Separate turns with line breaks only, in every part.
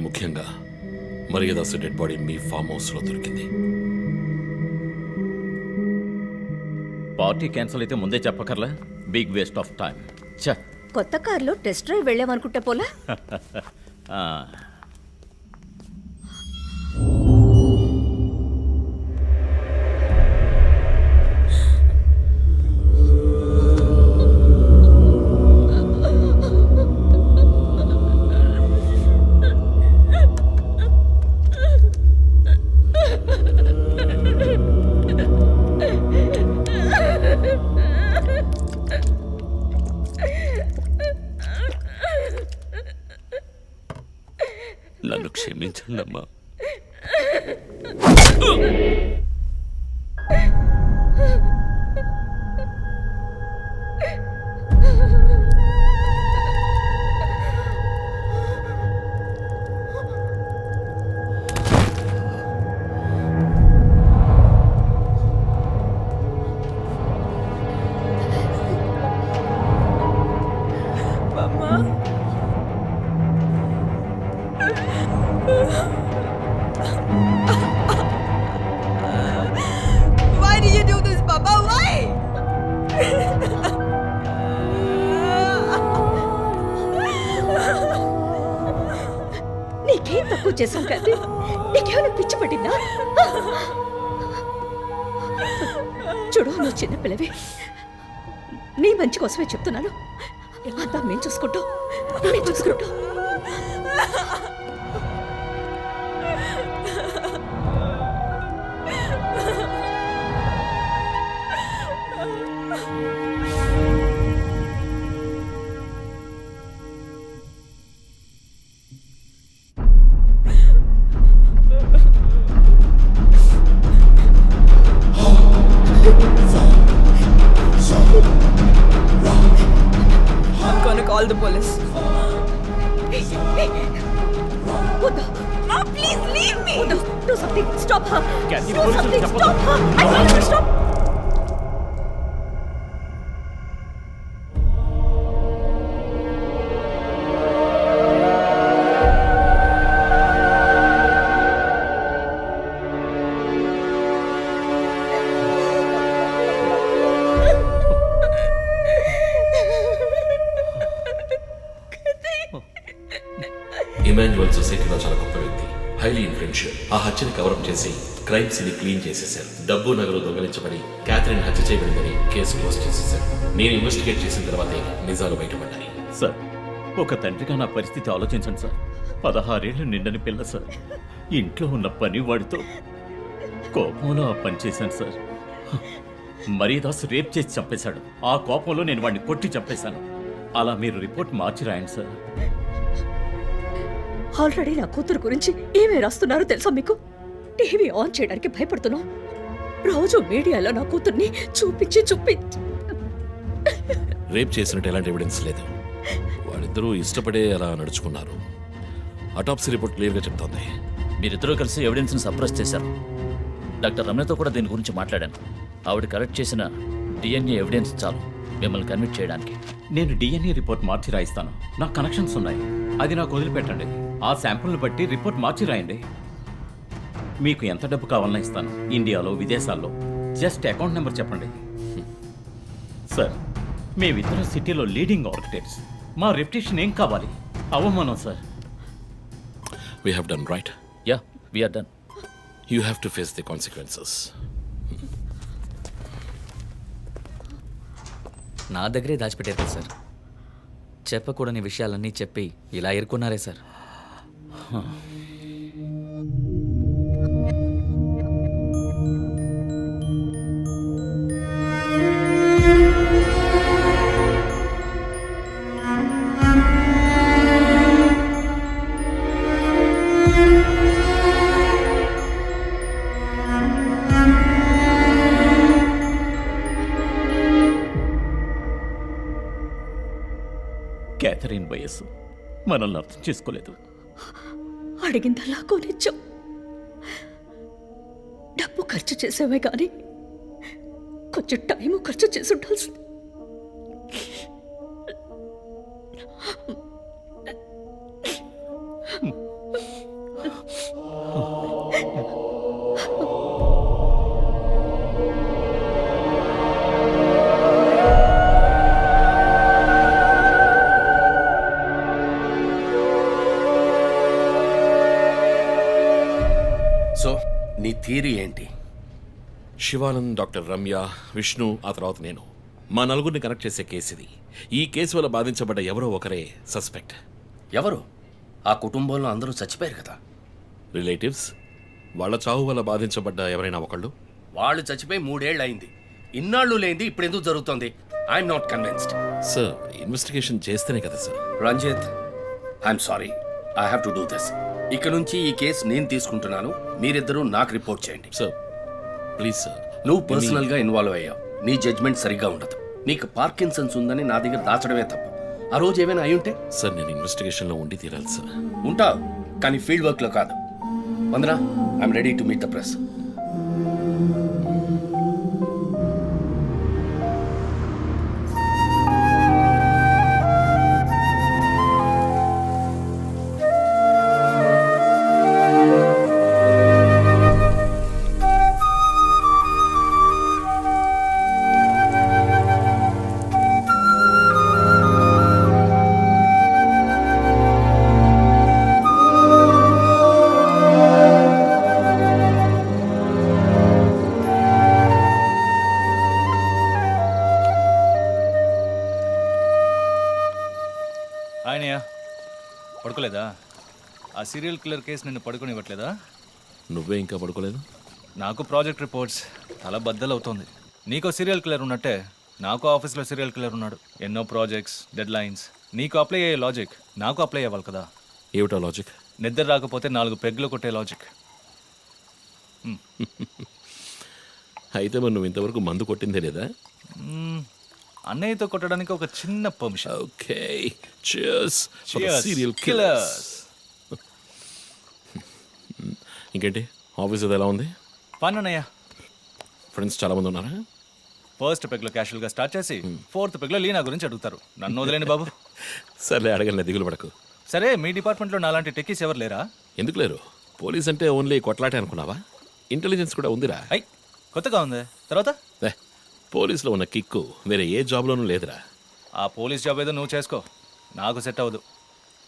ముఖ్యంగా Maryadas dead body మీ form హౌస్లో దొరికింది.
పార్టీ క్యాన్సిల్ అయితే ముందే చెప్పకర్లా, బిగ్ వేస్ట్ ఆఫ్ టైం.
కొత్త కార్లో టెస్ట్ డ్రైవ్ వెళ్ళామనుకుంటే పోలా.
నన్ను క్షమించండి అమ్మా.
Why did you do this, Papa? Why?
నీకేం తక్కువ చేశాం కదా, నీకేమైనా పిచ్చి పట్టిందా? చూడు, నువ్వు చిన్నపిల్లవి, నీ మంచి కోసమే చెప్తున్నాను. అంతా మేము చూసుకుంటాం.
I'm gonna call the police.
వద్దు.
Mom, please leave me.
వద్దు. Do something. Stop her.
Kathy,
Do
police
something.
చెప్పొద్దు.
Stop her. I tell you to stop.
Emmanuel సొసైటీలో చాలా గొప్ప వ్యక్తి, హైలీ ఇన్ఫ్లుయెన్షియల్. ఆ హత్యని కవరప్ చేసి క్రైమ్ సీన్ క్లీన్ చేసేశారు. డబ్బు నగలు దొంగలించబడి క్యాథరిన్ హత్య చేయబడిందని కేసు క్లోజ్ చేసేశారు. నేను ఇన్వెస్టిగేట్ చేసిన తర్వాతే నిజాలు బయటపడ్డాయి.
సార్, ఒక తండ్రిగా నా పరిస్థితి ఆలోచించండి సార్. 16 ఏళ్ళు నిండని పిల్ల సార్. ఇంట్లో ఉన్న పని వాడితో కోపంలో ఆ పని చేశాను సార్. మర్యాదాస్ రేప్ చేసి చంపేశాడు. ఆ కోపంలో నేను వాడిని కొట్టి చంపేశాను. అలా మీరు రిపోర్ట్ మార్చి రాయండి సార్.
ఆల్రెడీ నా కూతురు గురించి ఏమేమి రాస్తున్నారో తెలుసా మీకు? టీవీ ఆన్ చేయడానికి భయపడుతున్నాం. రోజు మీడియాలో నా కూతుర్ని చూపించి
రేప్ చేసినట్టు ఎలాంటి ఎవిడెన్స్ లేదు. వాళ్ళిద్దరూ ఇష్టపడే అలా నడుచుకున్నారు. అటాప్సీ రిపోర్ట్ క్లియర్గా చెప్తోంది.
మీరిద్దరూ కలిసి ఎవిడెన్స్ని సప్రెస్ చేశారు. డాక్టర్ రమణతో కూడా దీని గురించి మాట్లాడాను. ఆవిడ కలెక్ట్ చేసిన డిఎన్ఏ ఎవిడెన్స్ చాలు మిమ్మల్ని కన్విట్ చేయడానికి.
నేను డిఎన్ఏ రిపోర్ట్ మార్చి రాయిస్తాను. నాకు కనెక్షన్స్ ఉన్నాయి. అది నాకు వదిలిపెట్టండి. ఆ శాంపుల్ని బట్టి రిపోర్ట్ మార్చి రాయండి. మీకు ఎంత డబ్బు కావాలన్నా ఇస్తాను. ఇండియాలో, విదేశాల్లో. జస్ట్ అకౌంట్ నెంబర్ చెప్పండి. సార్, మేమిద్దరం సిటీలో లీడింగ్ ఆర్కిటెక్ట్స్. మా రెప్యుటేషన్ ఏం కావాలి? అవమానం sir.
We have done right.
Yeah, we're done.
You have to face the consequences.
నా దగ్గరే దాచిపెట్టారు కదా సార్. చెప్పకూడని విషయాలన్నీ చెప్పి ఇలా ఇరుక్కున్నారే సార్.
క్యాథరిన్ వయస్సు మనల్ని అర్థం చేసుకోలేదు.
అడిగిందలా కొనిచ్చాం. డబ్బు ఖర్చు చేసేవే కానీ కొంచెం టైము ఖర్చు చేసి ఉండాల్సింది.
నీ థియరీ ఏంటి?
శివానంద్, డాక్టర్ రమ్య, విష్ణు, ఆ తర్వాత నేను, మా నలుగురిని కనెక్ట్ చేసే కేసు ఇది. ఈ కేసు వల్ల బాధించబడ్డ ఎవరో ఒకరే సస్పెక్ట్.
ఎవరు? ఆ కుటుంబంలో అందరూ చచ్చిపోయారు కదా.
రిలేటివ్స్. వాళ్ళ చావు వల్ల బాధించబడ్డ ఎవరైనా ఒకళ్ళు.
వాళ్ళు చచ్చిపోయి 3 ఏళ్ళు అయింది. ఇన్నాళ్ళు లేనిది ఇప్పుడు ఎందుకు జరుగుతోంది? I'm not convinced.
Sir, investigation చేస్తేనే కదా sir.
Ranjit, I'm sorry, I have to do this. ఇక నుంచి ఈ కేసు నేను తీసుకుంటున్నాను. మీరిద్దరూ నాకు రిపోర్ట్ చేయండి.
Sir please sir.
నువ్వు పర్సనల్గా ఇన్వాల్వ్ అయ్యావు. నీ జడ్జ్మెంట్ సరిగ్గా ఉండదు. నీకు పార్కిన్సన్స్ ఉందని నా దగ్గర దాచడమే తప్పు. ఆ రోజు ఏమైనా అయి ఉంటే?
సార్, నేను ఇన్వెస్టిగేషన్లో ఉండి తీరాలి సార్.
ఉంటావు, కానీ ఫీల్డ్ వర్క్లో కాదు. Vandana, I'm ready to meet the press.
ఆయనయ్య పడుకోలేదా? ఆ సీరియల్ కిల్లర్ కేసు నిన్ను పడుకోనివ్వట్లేదా?
నువ్వే ఇంకా పడుకోలేదు?
నాకు ప్రాజెక్ట్ రిపోర్ట్స్ తల బద్దలవుతోంది. నీకో సీరియల్ కిల్లర్ ఉన్నట్టే నాకు ఆఫీస్లో సీరియల్ కిల్లర్ ఉన్నాడు. ఎన్నో ప్రాజెక్ట్స్, డెడ్ లైన్స్. నీకు అప్లై అయ్యే లాజిక్ నాకు అప్లై అవ్వాలి కదా.
ఏమిటా లాజిక్?
నిద్ర రాకపోతే 4 పెగ్గులు కొట్టే లాజిక్.
అయితే మరి నువ్వు ఇంతవరకు మందు కొట్టిందే లేదా?
అన్నయ్యతో కొట్టడానికి ఒక చిన్న permission.
Okay, cheers for the
Cheers,
serial
killers.
killers. ఇంకేంటి, ఆఫీస్ అది ఎలా ఉంది?
ఫన్ అన్నయ్య.
ఫ్రెండ్స్ చాలా మంది ఉన్నారా?
ఫస్ట్ పెగ్లో క్యాషువల్గా స్టార్ట్ చేసి 4th పెగ్లో లీనా గురించి అడుగుతారు. నన్ను వదిలేండి బాబు.
సర్లే, అడగలే, దిగులు పడకు.
సరే, మీ డిపార్ట్మెంట్లో నాలాంటి టెక్కీస్ ఎవరు లేరా?
ఎందుకు లేరు? పోలీస్ అంటే ఓన్లీ కొట్లాటే అనుకున్నావా? ఇంటెలిజెన్స్ కూడా ఉందిరా.
అయ్, కొత్తగా ఉంది. తర్వాత
పోలీసులో ఉన్న కిక్కు వేరే ఏ జాబ్లోనూ లేదురా.
ఆ పోలీస్ జాబ్ ఏదో నువ్వు చేసుకో, నాకు సెట్ అవ్వదు.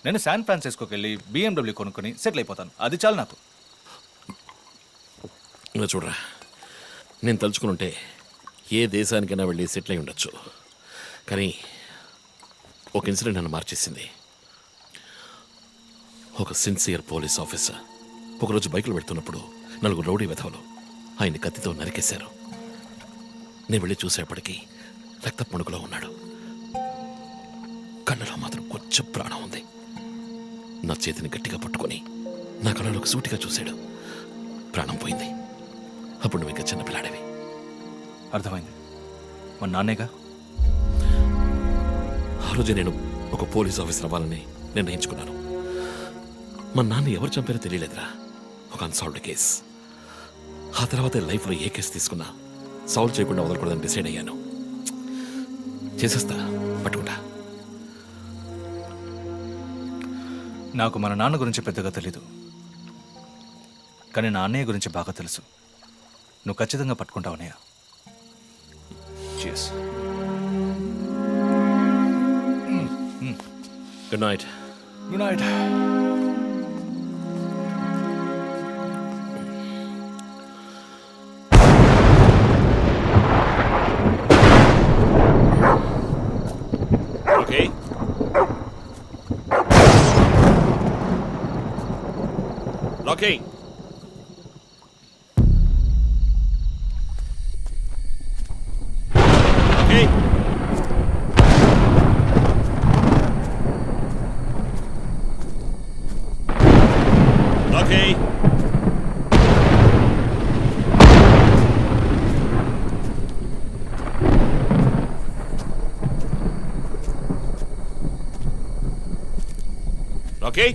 నేను శాన్ ఫ్రాన్సిస్కోకి వెళ్ళి BMW కొనుక్కొని సెటిల్ అయిపోతాను. అది చాలు నాకు.
ఇలా చూడరా, నేను తలుచుకుని ఉంటే ఏ దేశానికైనా వెళ్ళి సెటిల్ అయి ఉండొచ్చు. కానీ ఒక ఇన్సిడెంట్ నన్ను మార్చేసింది. ఒక సిన్సియర్ పోలీస్ ఆఫీసర్ ఒకరోజు బైకులు పెడుతున్నప్పుడు 4 రౌడీ వెధవలు ఆయన్ని కత్తితో నరికేశారు. నేను వెళ్ళి చూసేపటికి రక్త పణుకులో ఉన్నాడు. కళ్ళలో మాత్రం కొంచెం ప్రాణం ఉంది. నా చేతిని గట్టిగా పట్టుకొని నా కళ్ళలోకి సూటిగా చూశాడు. ప్రాణం పోయింది. అప్పుడు నువ్వు ఇంకా చిన్నపిల్లాడేవి.
అర్థమైంది. మా నాన్నేగా.
ఆ రోజు నేను ఒక పోలీస్ ఆఫీసర్ అవ్వాలని నిర్ణయించుకున్నాను. మా నాన్న ఎవరు చంపారో తెలియలేదురా. ఒక అన్సాల్వ్డ్ కేస్. ఆ తర్వాత లైఫ్లో ఏ కేసు తీసుకున్నా సాల్వ్ చేయకుండా వదలకూడదని డిసైడ్ అయ్యాను. చేసేస్తా, పట్టుకుంటా.
నాకు మన నాన్న గురించి పెద్దగా తెలీదు, కానీ నా అన్నయ్య గురించి బాగా తెలుసు. నువ్వు ఖచ్చితంగా పట్టుకుంటావు అన్నయ్య. Cheers.
Good night.
Good night.
Okay, okay. Okay. Okay.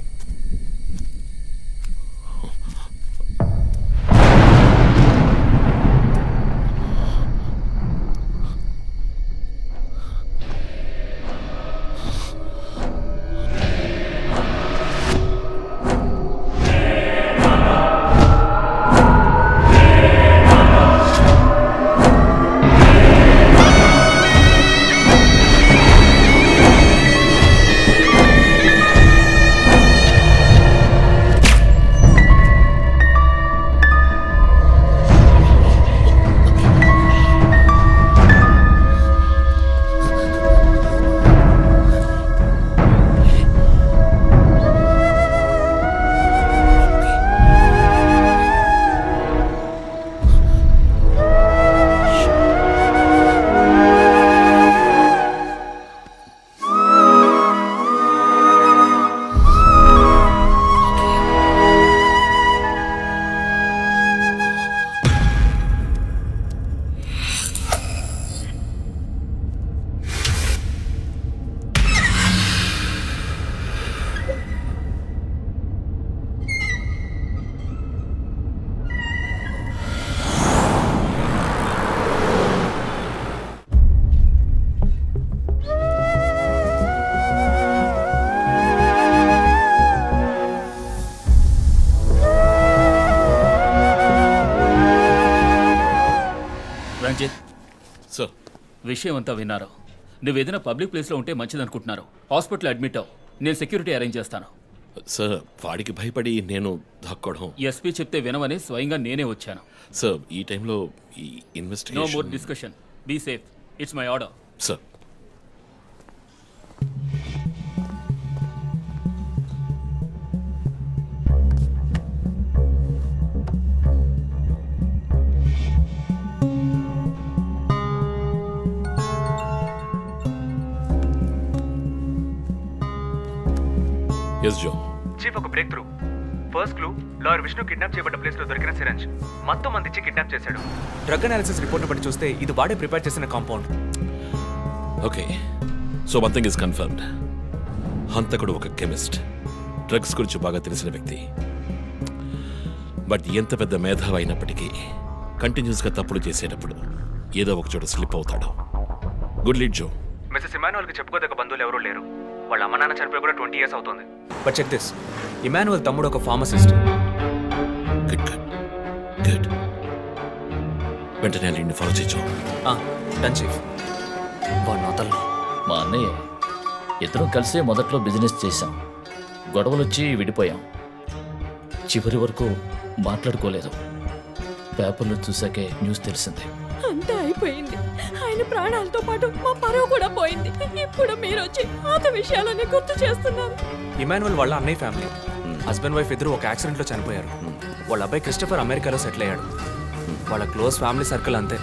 విషయం అంతా విన్నారు. నువ్వు ఏదైనా పబ్లిక్ ప్లేస్లో ఉంటే మంచిదనుకుంటున్నారు. హాస్పిటల్ అడ్మిట్ అవ్వు, నేను సెక్యూరిటీ అరేంజ్ చేస్తాను.
సార్ వాడికి భయపడి నేను దాక్కోవడం.
ఎస్పీ చెప్తే వినవని స్వయంగా నేనే వచ్చాను.
సార్ ఈ టైంలో ఈ
no more
investigation.
Discussion, be safe, it's my order.
Sir yes Joe.
Chief, ఒక break through. First clue, lawyer Vishnu kidnap చేయబడ్డ ప్లేస్ లో దొరికిన సిరంజ్ మొత్తం మంది ఇచ్చి కిడ్నాప్ చేశాడు. డ్రగ్ అనాలిసిస్ రిపోర్ట్ బట్టి చూస్తే ఇది వాడే ప్రిపేర్ చేసిన compound.
Okay, so one thing is confirmed. హంతకుడు ఒక కెమిస్ట్, డ్రగ్స్ గురించి బాగా తెలిసిన వ్యక్తి. బట్ ఎంత పెద్ద మేధావి అయినప్పటికీ కంటిన్యూస్గా తప్పులు చేసేటప్పుడు ఏదో ఒక చోట స్లిప్ అవుతాడు. గుడ్ లీడ్ జో.
మిస్సెస్ ఇమానువల్ కి చెప్పుకోదగ్గ బంధువులు ఎవరూ లేరు. వాళ్ళ అమ్మ నాన్న చనిపోయి కూడా 20 years అవుతుంది. బట్ చెక్ దిస్, ఇమానువల్ తమ్ముడు ఒక ఫార్మసిస్ట్.
Good good good. వెంటనే లీడ్ని ఫాలో చేయొచ్చు.
Done chief. నోతల్లో
మా అన్నయ్య ఇద్దరం కలిసే మొదట్లో బిజినెస్ చేశాం. గొడవలు వచ్చి విడిపోయాం. చివరి వరకు మాట్లాడుకోలేదు. పేపర్లో చూసాకే న్యూస్ తెలిసింది.
అంతా అయిపోయింది. ఆయన ప్రాణాలతో పాటు మా పరువు కూడా పోయింది. ఇప్పుడు మీరు వచ్చి పాత విషయాలన్నీ గుర్తు చేస్తున్నారు.
ఇమానువల్ వాళ్ళ అన్నయ్య ఫ్యామిలీ, హస్బెండ్ వైఫ్ ఇద్దరు ఒక యాక్సిడెంట్ లో చనిపోయారు. వాళ్ళ అబ్బాయి క్రిస్టఫర్ అమెరికాలో సెటిల్ అయ్యాడు. వాళ్ళ క్లోజ్ ఫ్యామిలీ సర్కిల్ అంతే.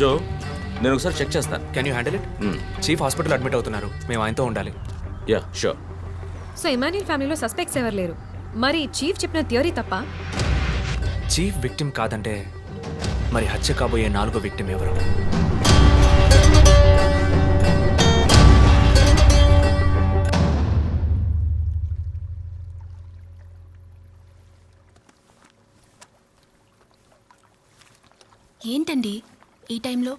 జో, నేను ఒకసారి చెక్ చేస్తాను.
Can you handle it? Chief hospital admit అవుతున్నారు, మేము ఆయనతో ఉండాలి.
Yeah sure.
సో ఇమాన్యుల్ ఫ్యామిలీలో సస్పెక్ట్స్ ఎవరు లేరు. మరి చీఫ్ చెప్పిన థియరీ తప్ప?
చీఫ్ విక్టిమ్ కాదంటే మరి హత్య కాబోయే 4వ విక్టిమ్ ఎవరు?
ఏంటండి ఈ టైంలో?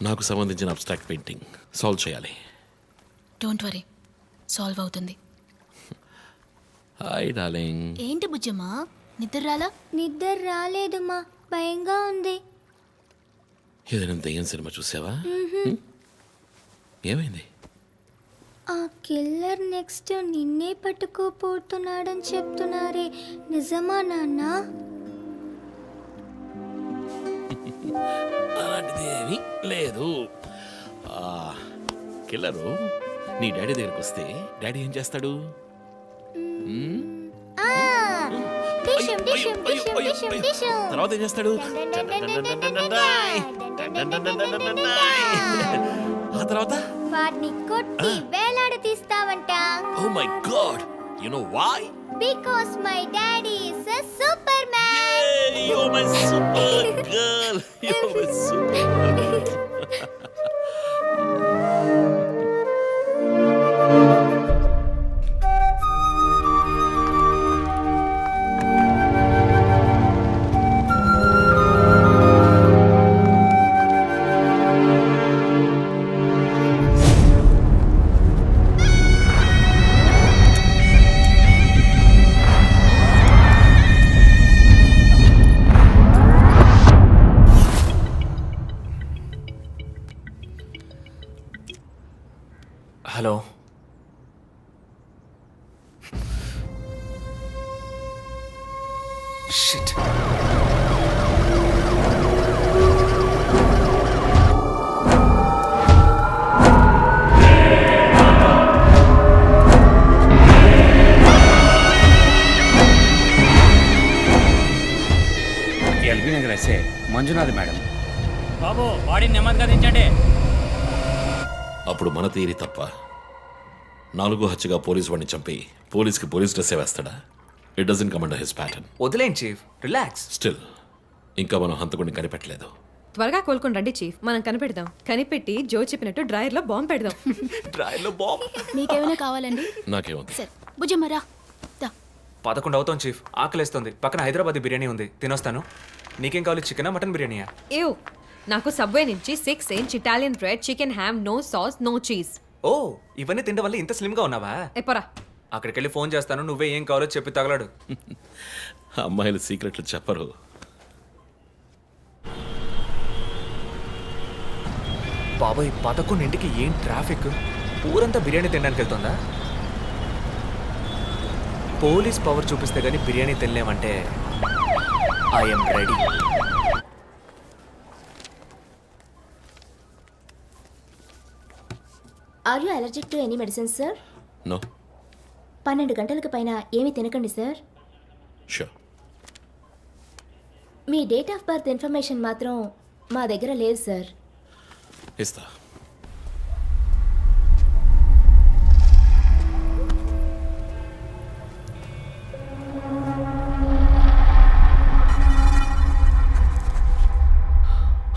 నాకు సంబంధించిన అబ్స్ట్రాక్ట్ పెయింటింగ్ సాల్వ్ చేయాలి.
డోంట్ వరీ, సాల్వ్ అవుతుంది.
Hi darling.
ఏంటి బుజ్జమ్మా, నిద్ర రాలా?
నిద్ర రాలేదమ్మా, భయంగా ఉంది.
ఏదైనా దయ్యం సినిమా చూసావా? ఏమైంది?
ఆ కిల్లర్ నెక్స్ట్ నిన్నే పట్టుకోపోతున్నాడని చెప్తున్నారే, నిజమా నాన్న?
అలాంటిదేమీ లేదు. కిల్లరు నీ డాడీ దగ్గరికి వస్తే డాడీ ఏం చేస్తాడు?
డిషం డిషం డిషం డిషం డిషం.
తర్వాత ఏం చేస్తాడు? ఆ తర్వాత
వాటిని కొట్టి వేలాడ తీస్తావంట.
Oh my god, you know why?
Because my daddy is a super man.
You are my super girl. You are my super.
Hello, shit.
LB Nagar SA Manjunath madam.
బాబు, బాడీని నెమ్మదిగా దించండి.
అప్పుడు మన తీరి తప్ప 4 హత్యగా పోలీసు వాడిని చంపి పోలీస్కి పోలీస్ డ్రెస్ వేస్తాడా? It doesn't come under his pattern.
వదిలేండి చీఫ్, రిలాక్స్.
స్టిల్ ఇంకా మనం హంతకుడిని కనిపెట్టలేదు.
త్వరగా కోలుకొని రండి చీఫ్, మనం కనిపెడదాం. కనిపెట్టి జో చెప్పినట్టు డ్రాయర్లో బాంబు పెడదాం.
డ్రాయర్లో బాంబ్?
మీకేమైనా కావాలండి?
నాకేముంది?
సరే బుజ్జమ్మరా.
11 అవుతాం చీఫ్, ఆకలేస్తుంది. పక్కన హైదరాబాద్ బిర్యానీ ఉంది, తినొస్తాను. నీకేం కావాలి, చికెనా మటన్ బిర్యానీయా?
ఏవ్, నాకు సబ్వే నుంచి 6 inch Italian bread, chicken ham, no sauce, no cheese.
Oh, ఇవన్నీ తినడం వల్ల ఇంత స్లిమ్గా ఉన్నావా?
ఎప్పరా,
అక్కడికి వెళ్ళి ఫోన్ చేస్తాను, నువ్వే ఏం కావాలో చెప్పి తగలడు.
అమ్మాయిలు సీక్రెట్లు చెప్పరు.
బాబాయ్ 11ంటికి ఏం ట్రాఫిక్, ఊరంతా బిర్యానీ తినడానికి వెళ్తుందా? పోలీస్ పవర్ చూపిస్తే గానీ బిర్యానీ తినలేమంటే I'm ready.
Are you allergic to any medicine sir?
No
12 గంటలకు పైన ఏమీ తినకండి సార్.
షూర్.
మీ డేట్ ఆఫ్ బర్త్ ఇన్ఫర్మేషన్ మాత్రం మా దగ్గర లేదు సార్.
ఇస్తా.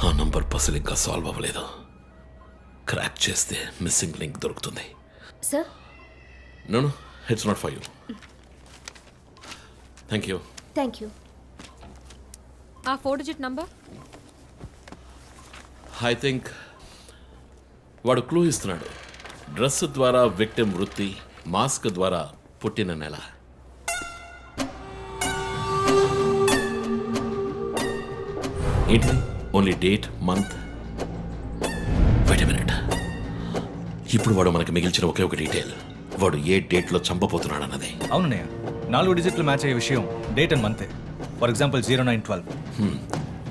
ఆ నంబర్ పసిల్ ఇంకా సాల్వ్ అవ్వలేదు. క్రాక్ చేస్తే మిస్సింగ్ లింక్ దొరుకుతుంది.
Sir
no no, it's not for you. Thank you.
Thank you.
ఆ 4 digit నంబర్.
ఐ థింక్ వాడు క్లూ ఇస్తున్నాడు. డ్రెస్ ద్వారా విక్టిమ్ వృత్తి, మాస్క్ ద్వారా పుట్టిన నెల. ఏంటిది? Only date, month. Wait a minute. ఇప్పుడు వాడు మనకి మిగిల్చిన ఒకే ఒక డీటెయిల్, వాడు ఏ డేట్లో చంపబోతున్నాడు అన్నది.
అవునన్నయ్య, 4 డిజిట్లు మ్యాచ్ అయ్యే విషయం డేట్ అండ్ మంతే. For example 0912.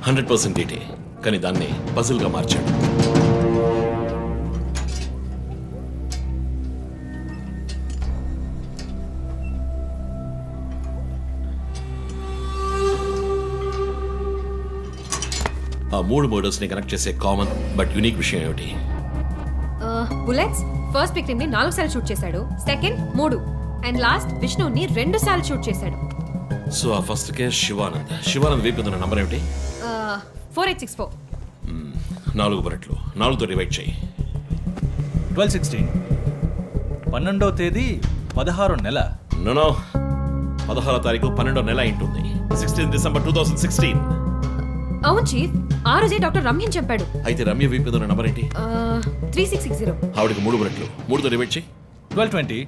100% డేటే, కానీ దాన్ని పజిల్గా మార్చాడు. ఆ 3 మర్డర్స్ని కనెక్ట్ చేసే కామన్ బట్ యూనిక్ విషయం ఏమిటి?
బుల్లెట్స్ ఫస్ట్ విక్టిమ్ ని 4 సార్లు షూట్ చేశాడు, సెకండ్ 3, అండ్ లాస్ట్ విష్ణుని 2 సార్లు షూట్ చేశాడు.
సో ఆ ఫస్ట్ కేస్ శివానంద్ వీపు ఉన్న నంబర్ ఏమిటి?
4864.
4 బుల్లెట్లు, 4తో డివైడ్ చేయి.
12/16. 12వ తేదీ 16వ నెల.
నో 16వ తారీఖు 12వ నెల ఉంటుంది. 16 డిసెంబర్ 2016.
అవును చీఫ్, ఆ రోజే డాక్టర్ రమ్యని చెప్పాడు.
అయితే రమ్య వీపు ఉన్న నంబర్ ఏంటి?
3660.
ఆవిడకి 3 బుల్లెట్లు, 3తో డివైడ్ చేయి.
12/20.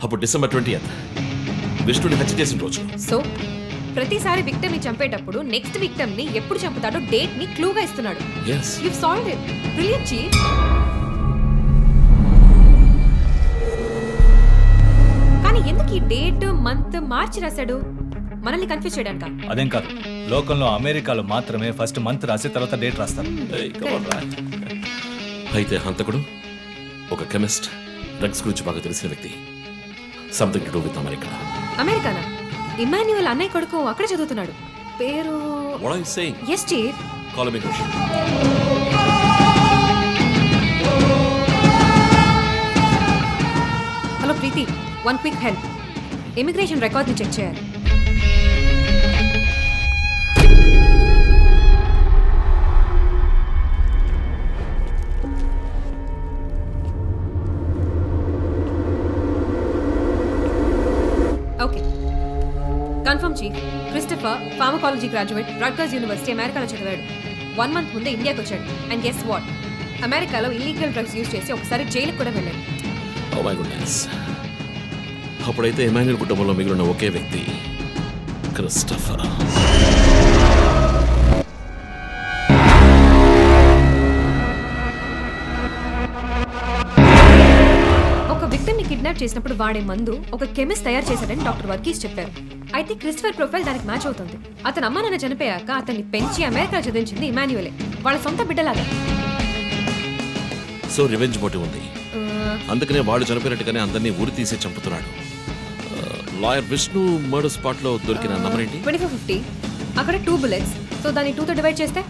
అప్పుడు డిసెంబర్ 20th విష్ణుని హత్య చేసిన రోజు.
సో ప్రతిసారి విక్టిమ్ ని చంపేటప్పుడు నెక్స్ట్ విక్టిమ్ ని ఎప్పుడు చంపుతాడో డేట్ ని క్లూగా ఇస్తున్నాడు.
Yes.
You solved it. Brilliant chief. కానీ ఎందుకు ఈ డేట్, మంత్ మార్చి రాశాడు? మనల్ని కన్ఫ్యూజ్ చేయడానికా?
అదేం కాదు, లోకంలో అమెరికాలో మాత్రమే ఫస్ట్ మంత్ రాసి తర్వాత డేట్ రాస్తారు.
అయితే హంతకుడు ఒక కెమిస్ట్, డ్రగ్స్ గురించి బాగా తెలిసిన వ్యక్తి. Something to do with America.
అమెరికానా? ఇమాన్యుయల్ అన్నయ్య కొడుకు అక్కడ చదువుతున్నాడు. పేరు
What are you saying?
Yes chief.
Call him Khushi.
Hello Preeti, 1 quick help. Immigration record ని చెక్ చేయాలి. Okay, confirm chief. Christopher pharmacology graduate, Rutgers university, అమెరికాలో చదివాడు. 1 month ముందే ఇండియాకి వచ్చాడు. అండ్ గెస్ వాట్, అమెరికాలో ఇల్లీగల్ డ్రగ్స్ యూజ్ చేసి ఒకసారి జైలుకి కూడా వెళ్ళాడు.
Oh my goodness. అప్పుడైతే ఎమాన్యుయల్ కుటుంబంలో మిగిలిన ఒకే వ్యక్తి క్రిస్టఫర్.
ఒక విక్టిమ్ ని కిడ్నాప్ చేసినప్పుడు వాడే మందు ఒక కెమిస్ట్ తయారు చేశాడని డాక్టర్ వర్గీస్ చెప్పారు. అయితే క్రిస్టఫర్ ప్రొఫైల్ దానికి మ్యాచ్ అవుతుంది. అతని అమ్మ నాన్న చనిపోయాక అతన్ని పెంచి అమెరికా చదివించింది ఇమాన్యుయలే, వాళ్ళ సొంత బిడ్డలాగా.
సో రివెంజ్ మోటివ్ ఉంది, అందుకనే వాడు చనిపోయినట్టుగానే అందరినీ ఊరి తీసి చంపుతున్నాడు. లాయర్ విష్ణు మర్డర్ స్పాట్ లో దొరికిన నంబర్ ఏంటి?
2450. అక్కడ 2 bullets. సో దాన్ని 2తో డివైడ్ చేస్తే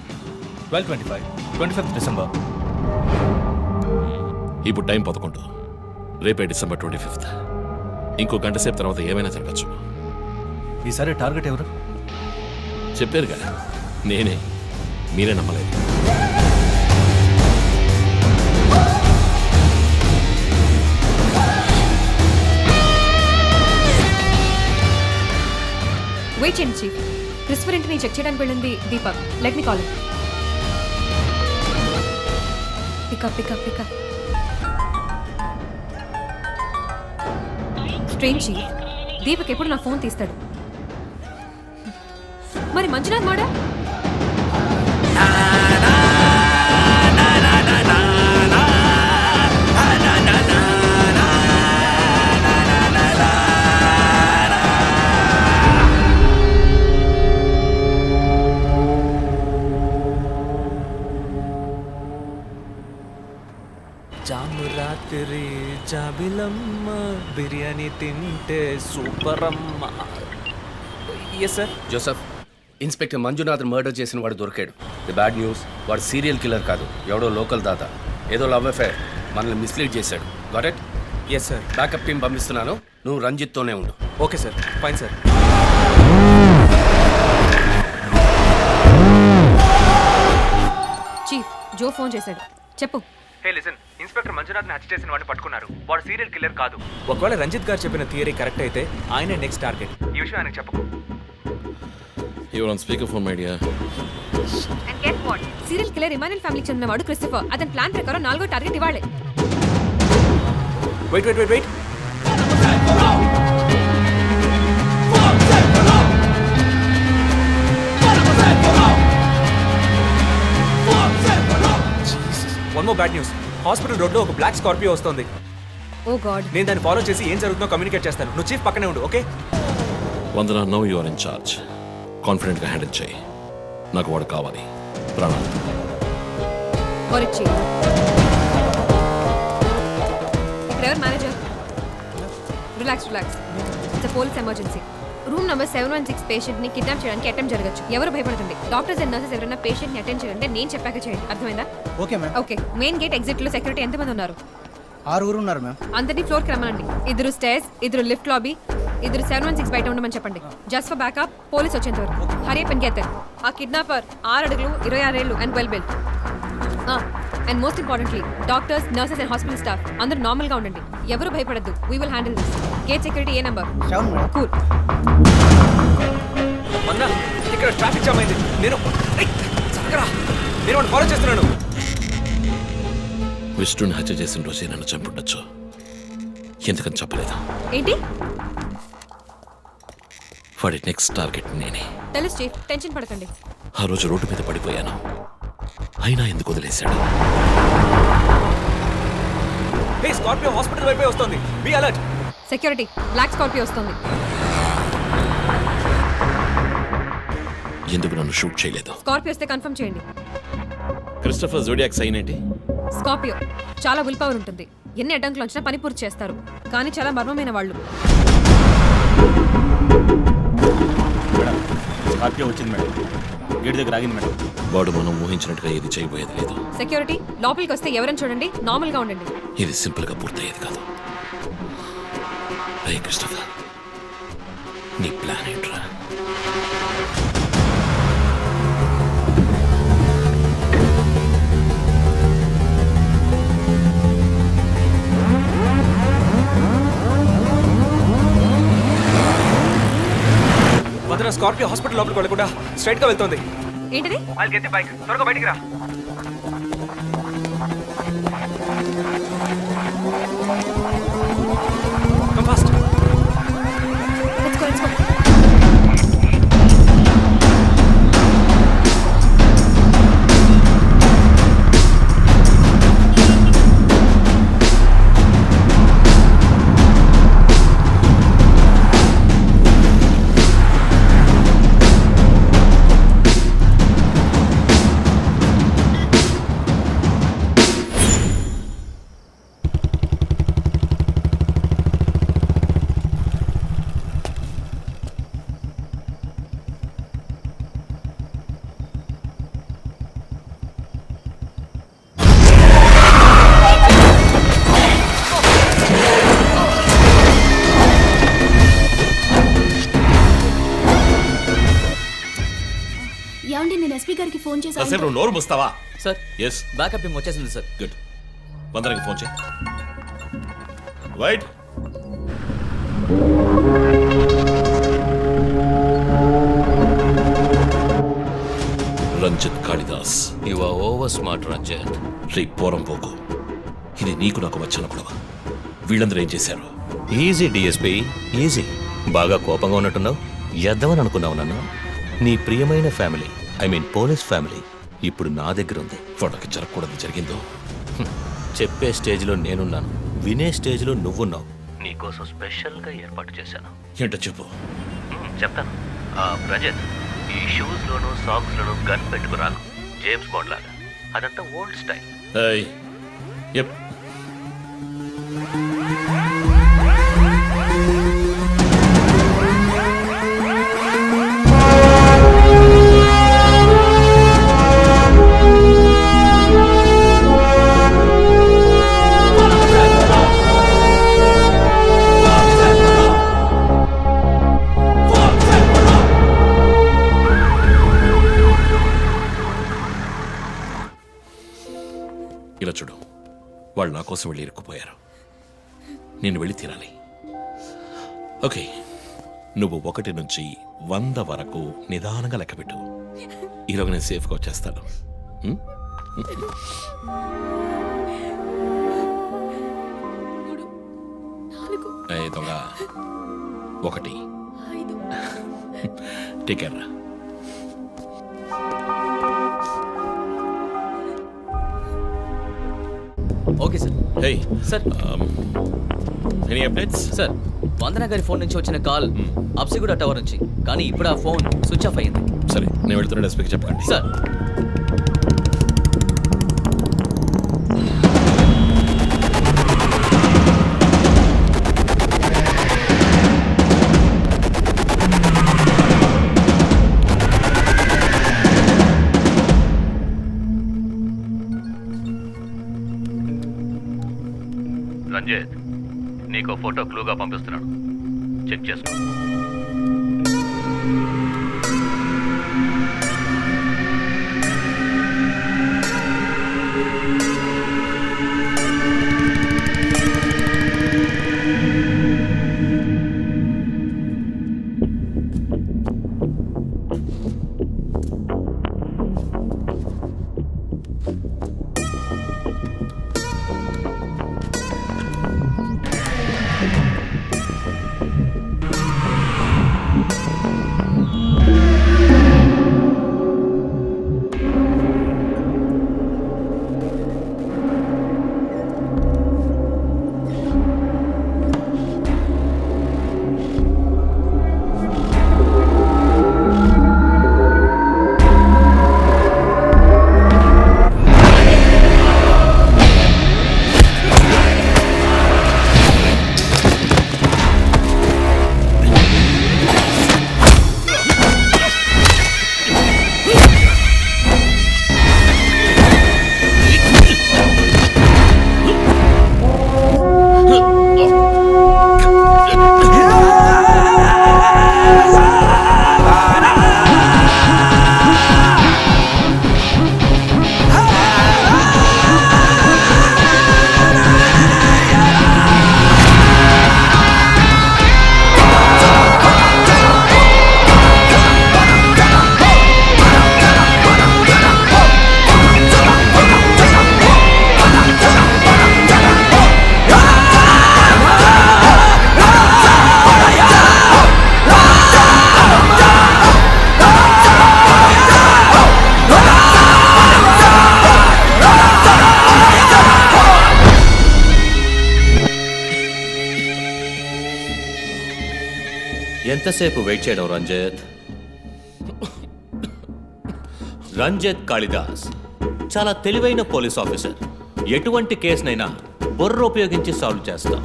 12/25. 25th December.
ఇప్పుడు టైం 11. రేపే డిసెంబర్ 25th. ఇంకో గంట సేపు తర్వాత ఏమైనా జరగచ్చు.
ఈసారి టార్గెట్ ఎవరు?
చెప్పారుగా, నేనే. మీరే నమ్మలేదు.
వెయిట్ చేయండి చీఫ్. క్రిస్టఫర్ ఇంటిని చెక్ చేయడానికి వెళ్ళింది Deepak. Let me call. Pickup. Strange chief, Deepak ఎప్పుడు నా ఫోన్ తీస్తాడు. మరి మంజునాథ్ మాడా?
నీలమ్మ బిర్యానీ తింటే సూపర్ అమ్మ. Yes sir.
Joseph, inspector Manjunath murder చేసిన వాడు దొరికాడు. ది బ్యాడ్ న్యూస్, వాడు సీరియల్ కిల్లర్ కాదు, ఎవడో లోకల్ దాత. ఏదో లవ్ అఫైర్, మనల్ని మిస్లీడ్ చేశాడు. Got it?
Yes sir.
Backup team పంపిస్తున్నాను, నువ్వు రంజిత్తోనే ఉండు.
Okay sir, fine sir.
Chief, Joe phone చేశాడు. చెప్పు.
హే లిసన్, ఇన్స్పెక్టర్ మంజునాథ్ని హత్య చేసిన వాడిని పట్టుకున్నారు. వాడు సీరియల్ కిల్లర్ కాదు. ఒకవేళ రంజిత్ గారు చెప్పిన థియరీ కరెక్ట్ అయితే ఆయనే నెక్స్ట్ టార్గెట్. ఈ విషయం ఆయనకు చెప్పకు.
You're on speaker phone my dear.
And get what? Serial killer Emmanuel ఫ్యామిలీకి చెందినవాడు క్రిస్టఫర్. అతని ప్లాన్ ప్రకారం 4వ టార్గెట్ ఇవాళే.
Wait wait wait wait. One more bad news. Hospital రోడ్లో ఒక బ్లాక్ స్కార్పియో వస్తుంది.
Oh God.
నేను దాన్ని ఫాలో చేసి ఏం జరుగుతుందో కమ్యూనికేట్ చేస్తాను. నువ్వు చీఫ్ పక్కనే ఉండు, okay?
Vandana, no you are in charge. కాన్ఫిడెంట్గా హ్యాండిల్ చేయి. నాకు వాడు కావాలి. ప్రాణాలు.
ఒరిచి. ఇక్కడ ఎవరు manager? Relax relax. It's police emergency. Room number 716 patient ని కిడ్నాప్ చేయడానికి అటెంప్ట్ జరగచ్చు. ఎవరు భయపడుతుంది. డాక్టర్స్ అండ్ నర్సెస్ ఎవరైనా పేషెంట్ ని అటెండ్ చేయాలంటే నేను చెప్పాక చేయండి. అర్థమైందా?
Okay ma'am.
Okay. Main gate exit లో సెక్యూరిటీ ఎంతమంది ఉన్నారు?
6 ఉన్నారు మ్యామ్.
అందరినీ ఫ్లోర్ కి రమ్మనండి. 2 స్టేర్స్, 2 లిఫ్ట్ లాబీ, 2 716 బయట ఉండమని చెప్పండి. జస్ట్ ఫర్ బ్యాకప్, పోలీస్ వచ్చేంత వరకు. Hurry up and get there. ఆ కిడ్నాపర్ 6 అడుగులు 26 ఏళ్ళు and well built. And most importantly doctors, nurses and hospital staff అందరూ నార్మల్ గా ఉండండి. ఎవరు భయపడద్దు. We will handle this. Gate security ఏ నెంబర్?
7 మేడం.
కూల్.
మొన్న ఇక్కడ ట్రాఫిక్ జామ్ అయింది. నేను వాడిని ఫాలో చేస్తున్నాను.
విష్ణుని హత్య చేసిన రోజే నన్ను చంపుండొచ్చు. ఎందుకని చెప్పలేదు?
ఏంటి?
వాడి నెక్స్ట్ టార్గెట్ నేనే.
తెలుసు చీఫ్, టెన్షన్ పడకండి.
ఆ రోజు రోడ్డు మీద పడిపోయాను, అయినా ఎందుకు వదిలేశాడు?
హే, స్కార్పియో హాస్పిటల్ వైపే వస్తుంది. Be alert.
Security, black Scorpio వస్తుంది.
ఎందుకు నన్ను షూట్ చేయలేదు?
స్కార్పియో వస్తే కన్ఫర్మ్ చేయండి.
క్రిస్టఫర్ జోడియాక్ సైన్ ఏంటి?
స్కార్పియో చాలా విల్ పవర్ ఉంటుంది. ఎన్ని అడ్డంకులు వచ్చినా పని పూర్తి చేస్తారు. కానీ చాలా మర్మమైన వాళ్ళు.
స్కార్పియో వచ్చింది మేడం. గేట్ దగ్గర ఆగింది మేడం.
వాడు మనం ఊహించినట్టుగా ఏది చేయబోయేది లేదు.
సెక్యూరిటీ, లోపలికి వస్తే ఎవరైనా చూడండి, నార్మల్ గా ఉండండి.
ఇది సింపుల్ గా పూర్తయ్యేది కాదు. రే క్రిస్టఫర్, నీ ప్లాన్ ఏంట్రా?
వదన, స్కార్పియో హాస్పిటల్ లోపలికి వెళ్ళకుండా స్ట్రైట్ గా వెళ్తుంది.
ఏంటిది?
వాళ్ళకి ఎత్తి బైక్, త్వరగా బయటికి రా. Come fast.
Let's go, let's go.
ఏమండి, నేను ఎస్పీ గారికి ఫోన్ చేశాను.
కాసేపు నువ్వు నోరు మూస్తావా?
సార్,
ఎస్,
బ్యాకప్ టీం వచ్చేసింది సార్.
గుడ్. వందనకి ఫోన్ చేయి. Wait. Ranjith Kalidas.
You are over smart Ranjith.
రే పోరం పోకు. ఇది నీకు నాకు వచ్చిన గొడవ. వీళ్ళందరూ ఏం చేశారు?
Easy DSP, easy. బాగా కోపంగా ఉన్నట్టున్నావు. ఎద్దామని అనుకున్నావు నన్ను. నీ ప్రియమైన family, I mean police family, ఇప్పుడు నా దగ్గర ఉంది.
వాళ్ళకి జరగకూడదు జరిగిందో.
చెప్పే స్టేజ్లో నేనున్నాను, వినే స్టేజ్లో నువ్వున్నావు. నీకోసం స్పెషల్గా ఏర్పాటు చేశాను.
ఏంటో చెప్పు.
చెప్తాను. రజత్, ఈ షూస్లోను సాక్స్లోను గన్ పెట్టుకురాకు, జేమ్స్ బాండ్ లాగా. అదంతా ఓల్డ్ స్టైల్.
ఏయ్, ఎప్. ఇలా చూడు, వాళ్ళు నా కోసం వెళ్ళి ఇరుక్కుపోయారు. నేను వెళ్ళి తీరాలి. ఓకే, నువ్వు 1 నుంచి 100 వరకు నిదానంగా లెక్కపెట్టు. ఈలోగా నేను సేఫ్గా వచ్చేస్తాను. ఉం? ఏయ్ దొంగ, 1 టేక్ కేర్ రా.
Okay sir.
Hey
sir.
Any updates?
Sir, Vandana గారి ఫోన్ నుంచి వచ్చిన కాల్ అప్సిగూడ టవర్ నుంచి, కానీ ఇప్పుడు ఆ ఫోన్ స్విచ్ ఆఫ్ అయ్యింది.
సరే, నేను వెళ్తున్న ఎస్పీకి చెప్పకండి.
సార్.
రంజిత్, నీకు ఫోటో క్లూగా పంపిస్తున్నాడు, చెక్ చేసుకో. ఎంతసేపు వెయిట్ చేయడం రంజిత్? రంజిత్ కాళిదాస్ చాలా తెలివైన పోలీస్ ఆఫీసర్. ఎటువంటి కేసునైనా బుర్ర ఉపయోగించి సాల్వ్ చేస్తాం.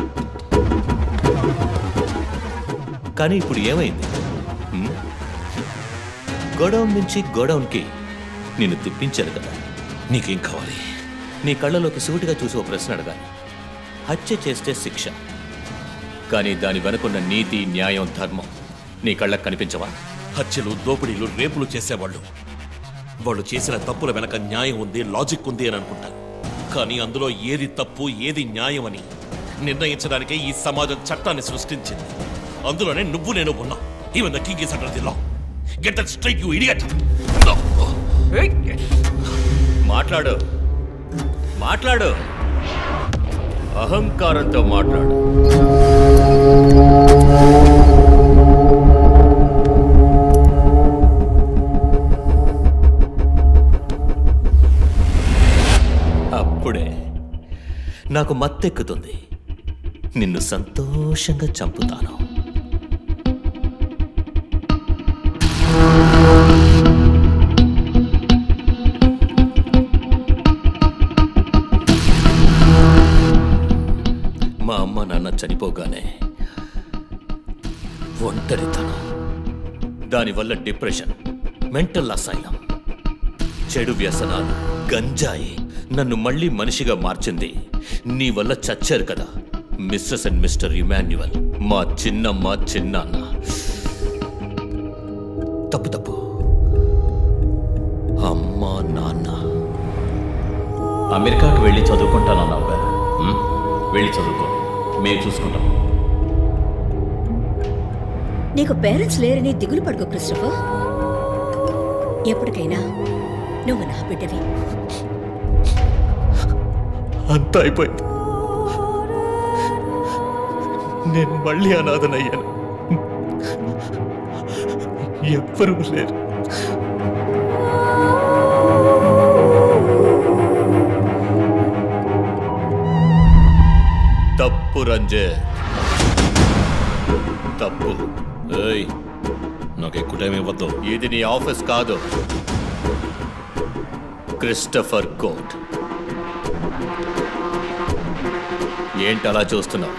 కానీ ఇప్పుడు ఏమైంది? గోడౌన్ నుంచి గోడౌన్కి నిన్ను తిప్పించారు కదా, నీకేం కావాలి? నీ కళ్ళలోకి సూటిగా చూసి ఒక ప్రశ్న అడగాలి. హత్య చేస్తే శిక్ష, కానీ దాని వెనుకున్న నీతి, న్యాయం, ధర్మం నీ కళ్ళకు కనిపించవా?
హత్యలు, దోపిడీలు, రేపులు చేసేవాళ్ళు వాళ్ళు చేసిన తప్పుల వెనక న్యాయం ఉంది, లాజిక్ ఉంది అని అనుకుంటారు. కానీ అందులో ఏది తప్పు, ఏది న్యాయం అని నిర్ణయించడానికే ఈ సమాజం చట్టాన్ని సృష్టించింది. అందులోనే నువ్వు నేను ఉన్నా. Even the king is under the law. Get that straight you idiot.
మాట్లాడు, మాట్లాడు, అహంకారంతో మాట్లాడు. అప్పుడే నాకు మత్తెక్కుతుంది. నిన్ను సంతోషంగా చంపుతాను. మా ఒంటరితనం, దానివల్ల డిప్రెషన్, మెంటల్ అసైలం, చెడు వ్యసనాలు, గంజాయి నన్ను మళ్ళీ మనిషిగా మార్చింది నీ వల్ల. చచ్చారు కదా మిస్సెస్ అండ్ మిస్టర్ ఇమాన్యువల్, మా చిన్నాన్న. తప్పు అమ్మా నాన్న.
అమెరికాకి వెళ్ళి చదువుకుంటానన్నావుగా, వెళ్ళి చదువుకో, మేము చూసుకుంటాం.
నీకు పేరెంట్స్ లేరని దిగులు పడుకో క్రిస్టఫర్. ఎప్పటికైనా నువ్వు నా బిడ్డవి.
అంతా అయిపోయింది. నేను మళ్ళీ అనాథనయ్యాను. ఎవ్వరూ లేరు. తప్పు రంజిత్, తప్పు.
ఏయ్, నాకు ఎక్కువ టైం ఇవ్వద్దు.
ఇది నీ ఆఫీస్ కాదు, క్రిస్టఫర్ కోర్ట్. ఏంటలా చూస్తున్నావు?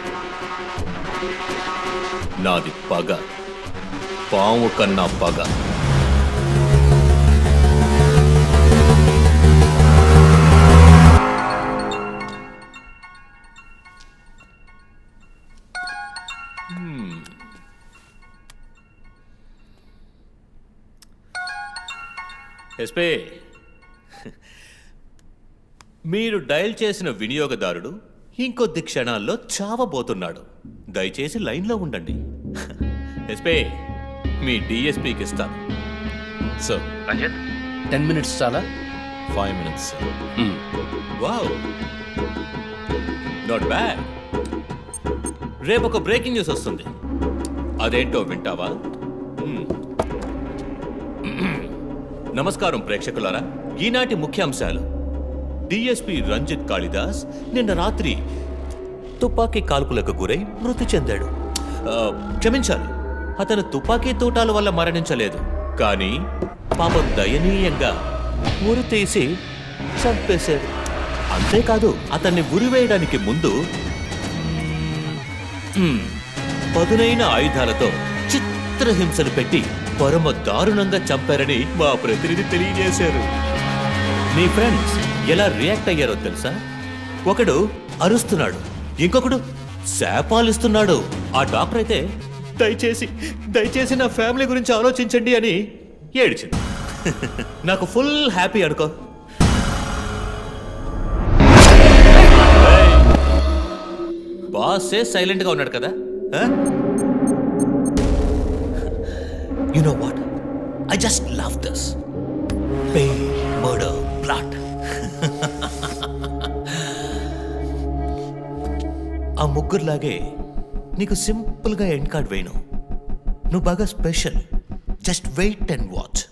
నాది పగ, పాము కన్నా పగ. ఎస్పీ, మీరు డయల్ చేసిన వినియోగదారుడు ఇంకొద్ది క్షణాల్లో చావబోతున్నాడు. దయచేసి లైన్లో ఉండండి. ఎస్పీ, మీ డిఎస్పీకి ఇస్తాను.
సార్,
రంజిత్ 10 minutes చాలా?
5 minutes, sir.
Wow, not bad. రేపు ఒక బ్రేకింగ్ న్యూస్ వస్తుంది, అదేంటో వింటావా? నమస్కారం ప్రేక్షకులారా, ఈనాటి ముఖ్యాంశాలు. డిఎస్పీ రంజిత్ కాళిదాస్ నిన్న రాత్రి తుపాకీ కాల్పులకు గురై మృతి చెందాడు. క్షమించాలి, అతను తుపాకీ తూటాల వల్ల మరణించలేదు, కానీ పాపం దయనీయంగా ఉరి తీసి చంపేశాడు. అంతేకాదు, అతన్ని ఉరివేయడానికి ముందు పదునైన ఆయుధాలతో చిత్రహింసలు పెట్టి పరమ దారుణంగా చంపారని మా ప్రతినిధి తెలియజేశారు. మీ ఫ్రెండ్స్ ఎలా రియాక్ట్ అయ్యారో తెలుసా? ఒకడు అరుస్తున్నాడు, ఇంకొకడు శాపాలిస్తున్నాడు. ఆ డాక్టర్ అయితే దయచేసి నా ఫ్యామిలీ గురించి ఆలోచించండి అని ఏడిచింది. నాకు ఫుల్ హ్యాపీ అనుకో. బాసే సైలెంట్గా ఉన్నాడు కదా. You know what? I just love this. Pain, murder, blood. ఆ ముగ్గురులాగే నీకు సింపుల్గా ఎండ్ కార్డ్ వేయను. నువ్వు బాగా special. Just wait and watch.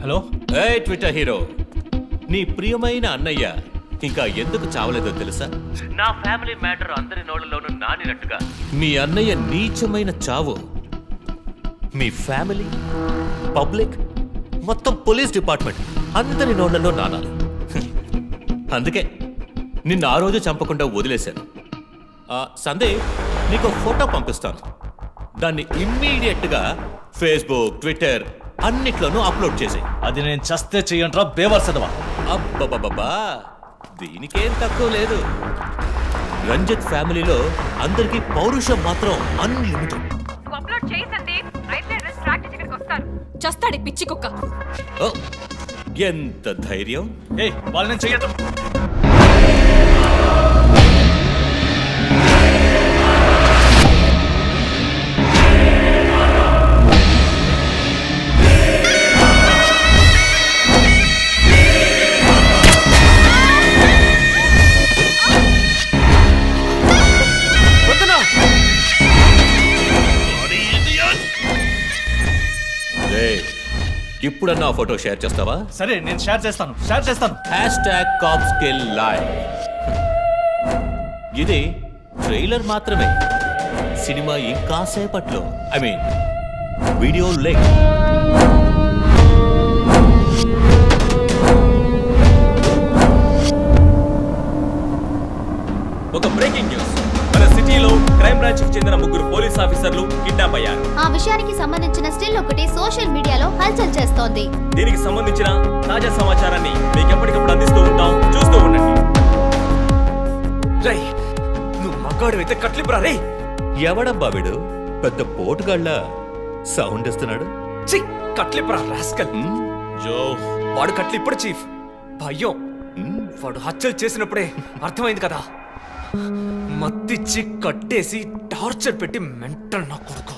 Hello.
ఏ ట్విట్టర్ హీరో, నీ ప్రియమైన అన్నయ్య ఇంకా ఎందుకు చావలేదో తెలుసా? నా ఫ్యామిలీ మ్యాటర్ అందరి నోళ్లలోనూ నానినట్టుగా మీ అన్నయ్య నీచమైన చావు మీ ఫ్యామిలీ, పబ్లిక్, మొత్తం పోలీస్ డిపార్ట్మెంట్ అందరి నోళ్లలో నానాలి. అందుకే నిన్ను ఆ రోజు చంపకుండా వదిలేశాను. సందే, నీకు ఫోటో పంపిస్తాను. దాన్ని ఇమ్మీడియట్గా ఫేస్బుక్, ట్విట్టర్ అన్నిట్లోనూ అప్లోడ్ చేసాయి.
అది నేను చస్తే చెయ్యంట్రా బేవర్సదవా.
అబ్బబ్బబ్బా, దీనికేం తక్కువ లేదు. రంజిత్ ఫ్యామిలీలో అందరికీ పౌరుషం మాత్రం అన్లిమిటెడ్.
చస్తాడి పిచ్చి కుక్క.
ఓ, ఎంత ధైర్యం!
వాళ్ళని చెయ్యదు.
ఇప్పుడన్నా ఆ ఫోటో షేర్ చేస్తావా?
సరే, నేను షేర్ చేస్తాను.
#CopsKillLive. ఇది ట్రైలర్ మాత్రమే. సినిమా ఇంకాసేపట్లో, I mean video link.
Social మీడియాలో హల్చల్ చేస్తోంది.
దీనికి సంబంధించిన తాజా సమాచారాన్ని మీకు ఎప్పటికప్పుడు అందిస్తూ ఉంటాం, చూస్తూ ఉండండి.
రై నువ్వు మగాడు అయితే కట్లిపురా రే.
ఎవడబ్బా వీడు పెద్ద పోటుగాళ్ళ సౌండ్ ఇస్తున్నాడు?
చి కట్లిపురా రాస్కల్.
జో
వాడు కట్లిప్పుడు చీఫ్. భయం. వాడు హత్యలు చేసినప్పుడే అర్థమైంది కదా. మత్తిచ్చి కట్టేసి టార్చర్ పెట్టి మెంటల్ నా కొడుకు.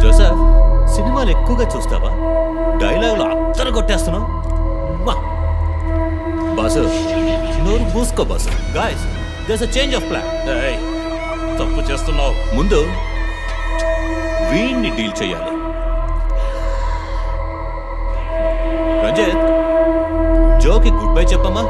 జోసఫ్, సినిమాలు ఎక్కువగా చూస్తావా? డైలాగులు అత్తర కొట్టేస్తున్నావు. వా. బాసు నోరు మూసుకో boss. Guys, there's a change of plan.
తప్పు చేస్తున్నావు.
ముందు వీణ్ణి డీల్ చేయాలి. రంజిత్, జోకి గుడ్ బై చెప్పమ్మా.